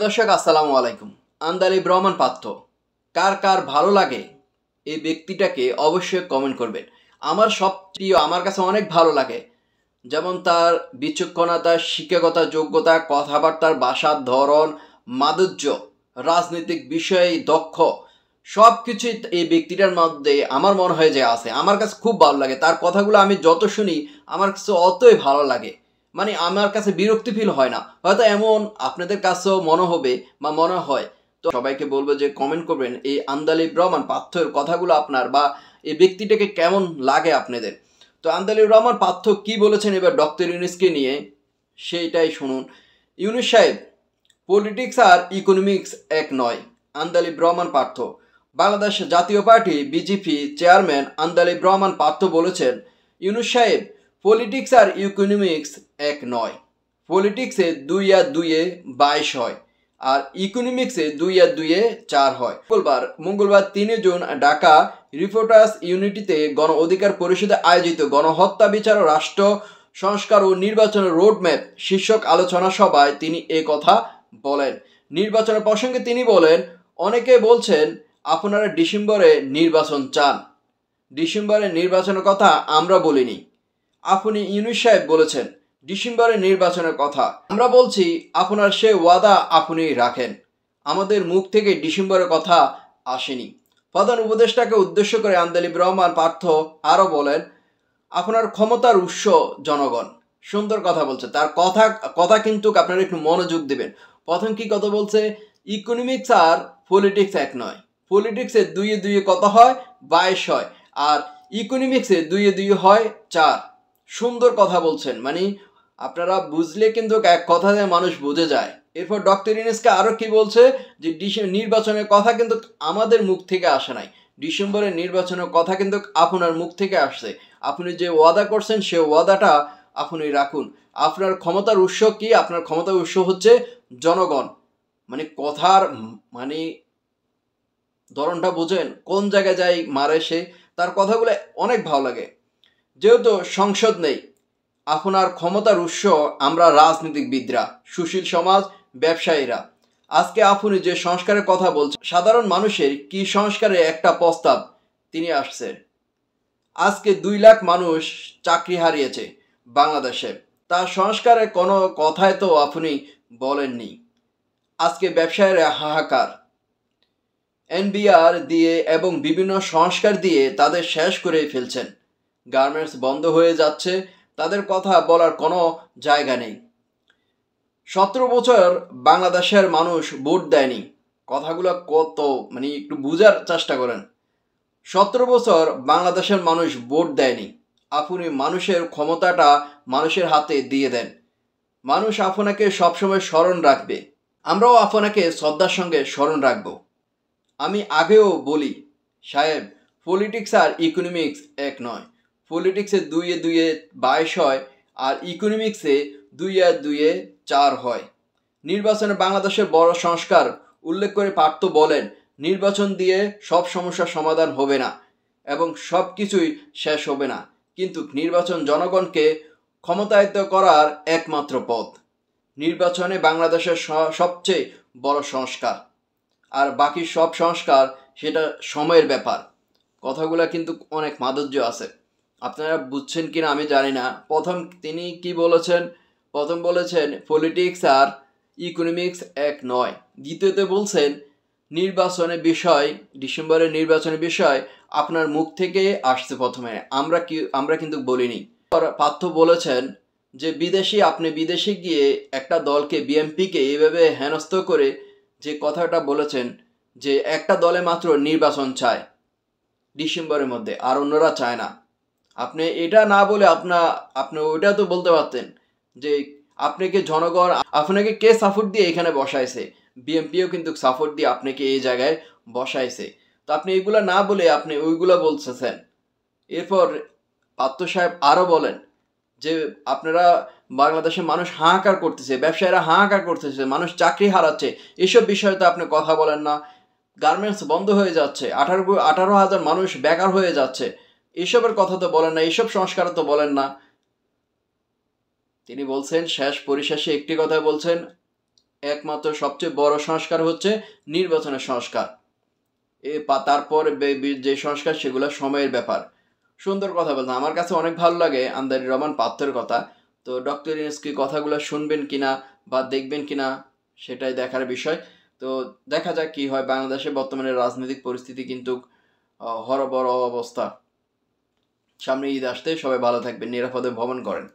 দর্শক আসসালামু আলাইকুম। আন্দালিব রহমান পাত্র কার কার ভালো লাগে এই ব্যক্তিটাকে অবশ্যই কমেন্ট করবেন। আমার সব প্রিয়, আমার কাছে অনেক ভালো লাগে। যেমন তার বিচক্ষণতা, শিক্ষকতা, যোগ্যতা, কথাবার্তার ভাষার ধরন, মাধুর্য, রাজনৈতিক বিষয়ে দক্ষ, সব কিছুই এই ব্যক্তিটার মধ্যে আমার মনে হয় যে আছে। আমার কাছে খুব ভালো লাগে তার কথাগুলো। আমি যত শুনি আমার কাছে অতই ভালো লাগে। মানে আমার কাছে বিরক্তি ফিল হয় না। হয়তো এমন আপনাদের কাছেও মনে হবে বা মনে হয়। তো সবাইকে বলবো যে কমেন্ট করবেন এই আন্দালিব রহমান পাথ্যের কথাগুলো আপনার, বা এই ব্যক্তিটাকে কেমন লাগে আপনাদের। তো আন্দালিব রহমান পাথ্য কি বলেছেন এবার ডক্টর ইউনূসকে নিয়ে, সেইটাই শুনুন। ইউনূস সাহেব, পলিটিক্স আর ইকোনমিক্স এক নয়। আন্দালিব রহমান পার্থ। বাংলাদেশ জাতীয় party BJP chairman Andalib Rahman Partha বলেছেন, ইউনূস সাহেব, পলিটিক্স আর ইকোনমিক্স এক নয়। পলিটিক্সে 2 আর 2 22 হয়, আর ইকোনমিক্সে 2 আর 2 4 হয়। মঙ্গলবার 3 জুন ঢাকা রিপোর্টার্স ইউনিটিতে গণ অধিকার পরিষদে আয়োজিত গণহত্যা বিচার ও রাষ্ট্র সংস্কার ও নির্বাচনের রোডম্যাপ শীর্ষক আলোচনা সভায় তিনি এ কথা বলেন। নির্বাচনের প্রসঙ্গে তিনি বলেন, অনেকে বলছেন আপনারা ডিসেম্বরে নির্বাচন চান। ডিসেম্বরে নির্বাচনের কথা আমরা বলিনি, আপনি ইউনূস সাহেব বলেছেন ডিসেম্বরে নির্বাচনের কথা। আমরা বলছি আপনার সে ওয়াদা আপনি রাখেন। আমাদের মুখ থেকে ডিসেম্বরের কথা আসেনি। প্রধান উপদেষ্টাকে উদ্দেশ্য করে আন্দালিব রহমান পার্থ আরও বলেন, আপনার ক্ষমতার উৎস জনগণ। সুন্দর কথা বলছে। তার কথা কিন্তু আপনারা একটু মনোযোগ দেবেন। প্রথম কি কথা বলছে, ইকোনমিক্স আর পলিটিক্স এক নয়। পলিটিক্সে 2 এ 2 কত হয়? 22 হয়। আর ইকোনমিক্সে 2 এ 2 হয় 4। সুন্দর কথা বলছেন। মানে আপনারা বুঝলে কিন্তু এক কথাতে মানুষ বুঝে যায়। এরপর ডক্টর ইউনূসকে আরও কি বলছে, যে নির্বাচনের কথা কিন্তু আমাদের মুখ থেকে আসে নাই। ডিসেম্বরের নির্বাচনের কথা কিন্তু আপনার মুখ থেকে আসছে। আপনি যে ওয়াদা করছেন সে ওয়াদাটা আপনি রাখুন। আপনার ক্ষমতার উৎস কি? আপনার ক্ষমতার উৎস হচ্ছে জনগণ। মানে কথার মানে ধরনটা বোঝেন, কোন জায়গায় যাই মারে সে। তার কথাগুলো অনেক ভালো লাগে। যেহেতু সংসদ নেই, আপনার ক্ষমতার উৎস আমরা রাজনীতিবিদরা, সুশীল সমাজ, ব্যবসায়ীরা। আজকে আপনি যে সংস্কারের কথা বলছেন, সাধারণ মানুষের কি সংস্কারের একটা প্রস্তাব তিনি আসছে। আজকে 2 লাখ মানুষ চাকরি হারিয়েছে বাংলাদেশে, তার সংস্কারের কোনো কথাই তো আপনি বলেননি। আজকে ব্যবসায়ীরা হাহাকার, এনবিআর দিয়ে এবং বিভিন্ন সংস্কার দিয়ে তাদের শেষ করে ফেলছেন। গার্মেন্টস বন্ধ হয়ে যাচ্ছে, তাদের কথা বলার কোনো জায়গা নেই। 17 বছর বাংলাদেশের মানুষ ভোট দেয়নি। কথাগুলো কত মানে একটু বোঝার চেষ্টা করেন। 17 বছর বাংলাদেশের মানুষ ভোট দেয়নি। আপনি মানুষের ক্ষমতাটা মানুষের হাতে দিয়ে দেন। মানুষ আপনাকে সবসময় স্মরণ রাখবে। আমরাও আপনাকে শ্রদ্ধার সঙ্গে স্মরণ রাখব। আমি আগেও বলি সাহেব, পলিটিক্স আর ইকোনমিক্স এক নয়। পলিটিক্সে 2 এ 2 22 হয়, আর ইকোনমিক্সে 2 আর 2 4 হয়। নির্বাচনে বাংলাদেশের বড় সংস্কার উল্লেখ করে পার্থ বলেন, নির্বাচন দিয়ে সব সমস্যার সমাধান হবে না এবং সব কিছুই শেষ হবে না, কিন্তু নির্বাচন জনগণকে ক্ষমতায়িত করার একমাত্র পথ। নির্বাচনে বাংলাদেশের সবচেয়ে বড় সংস্কার, আর বাকি সব সংস্কার সেটা সময়ের ব্যাপার। কথাগুলো কিন্তু অনেক মাধুর্য আছে। আপনারা বুঝছেন কিনা আমি জানি না। প্রথম তিনি কি বলেছেন? প্রথম বলেছেন পলিটিক্স আর ইকোনমিক্স এক নয়। দ্বিতীয়তে বলছেন নির্বাচনের বিষয়, ডিসেম্বরের নির্বাচনের বিষয় আপনার মুখ থেকে আসছে প্রথমে, আমরা কিন্তু বলিনি। পার্থ বলেছেন যে আপনি বিদেশে গিয়ে একটা দলকে, বিএনপিকে এইভাবে হেনস্থ করে যে কথাটা বলেছেন, যে একটা দলে মাত্র নির্বাচন চায় ডিসেম্বরের মধ্যে, আর অন্যরা চায় না। আপনি এটা না বলে আপনি ওইটা তো বলতে পারতেন যে আপনাকে জনগণ, আপনাকে কে সাপোর্ট দিয়ে এখানে বসাইছে। বিএনপিও কিন্তু সাপোর্ট দিয়ে আপনাকে এই জায়গায় বসাইছে। তো আপনি এগুলো না বলে আপনি ওইগুলো বলতেছেন। এরপর পাত্র সাহেব আরও বলেন যে আপনারা, বাংলাদেশের মানুষ হাহাকার করতেছে, ব্যবসায়ীরা হাহাকার করতেছে, মানুষ চাকরি হারাচ্ছে, এসব বিষয়ে তো আপনি কথা বলেন না। গার্মেন্টস বন্ধ হয়ে যাচ্ছে, 18,000 মানুষ বেকার হয়ে যাচ্ছে, এসবের কথা তো বলেন না, এসব সংস্কার তো বলেন না। তিনি বলছেন, শেষ পরিশেষে একটি কথা বলছেন, একমাত্র সবচেয়ে বড় সংস্কার হচ্ছে নির্বাচনের সংস্কার। তারপর যে সংস্কার সেগুলো সময়ের ব্যাপার। সুন্দর কথা বলতেন, আমার কাছে অনেক ভালো লাগে আন্দারি রহমান পাত্রের কথা। তো ডক্টর ইউনূস কি কথাগুলো শুনবেন কিনা বা দেখবেন কিনা সেটাই দেখার বিষয়। তো দেখা যাক কি হয়। বাংলাদেশে বর্তমানে রাজনৈতিক পরিস্থিতি কিন্তু হরবর অবস্থা। সামনে ঈদ আসতে, সবাই ভালো থাকবেন, নিরাপদে ভ্রমণ করেন।